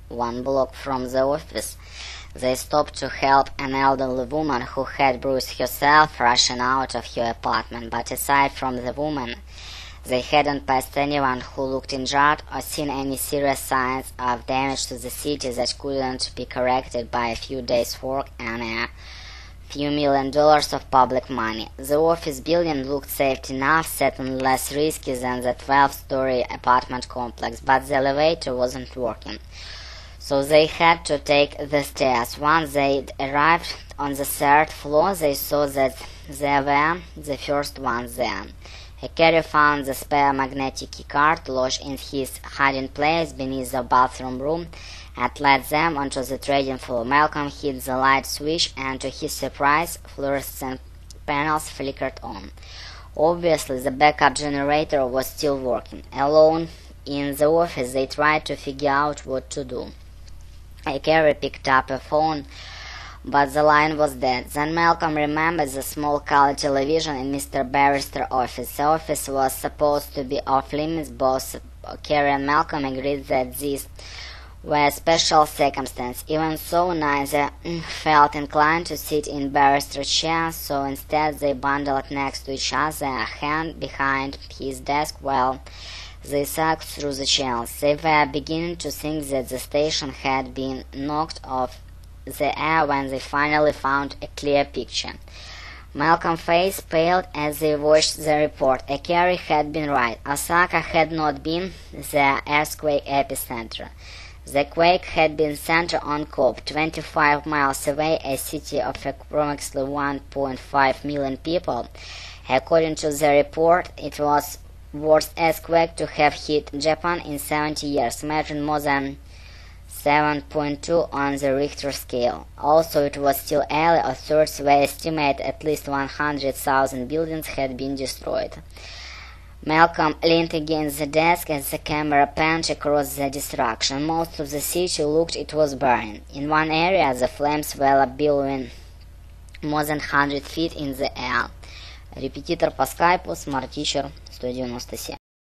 one block from the office. They stopped to help an elderly woman who had bruised herself rushing out of her apartment, but aside from the woman, they hadn't passed anyone who looked injured or seen any serious signs of damage to the city that couldn't be corrected by a few days' work and a few $1 million of public money. The office building looked safe enough, certainly less risky than the 12-story apartment complex, but the elevator wasn't working. So they had to take the stairs. Once they arrived on the third floor, they saw that they were the first ones there. Carey found the spare magnetic keycard lodged in his hiding place beneath the bathroom room and led them onto the trading floor. Malcolm hit the light switch, and to his surprise, fluorescent panels flickered on. Obviously, the backup generator was still working. Alone in the office, they tried to figure out what to do. Carey picked up a phone, but the line was dead. Then Malcolm remembered the small color television in Mr. Barrister's office. The office was supposed to be off limits. Both Carey and Malcolm agreed that these were special circumstances. Even so, neither felt inclined to sit in Barrister's chair, so instead they bundled next to each other, a hand behind his desk while they sucked through the channels. They were beginning to think that the station had been knocked off the air when they finally found a clear picture. Malcolm's face paled as they watched the report. Carey had been right. Osaka had not been the earthquake epicenter. The quake had been centered on Cobb, 25 miles away, a city of approximately 1.5 million people. According to the report, it was the worst earthquake to have hit Japan in 70 years, measuring more than 7.2 on the Richter scale. Also, it was still early. Authorities were estimated at least 100,000 buildings had been destroyed. Malcolm leaned against the desk as the camera panned across the destruction. Most of the city looked it was burning. In one area, the flames were billowing more than 100 feet in the air. Репетитор по скайпу, Smart Teacher 197.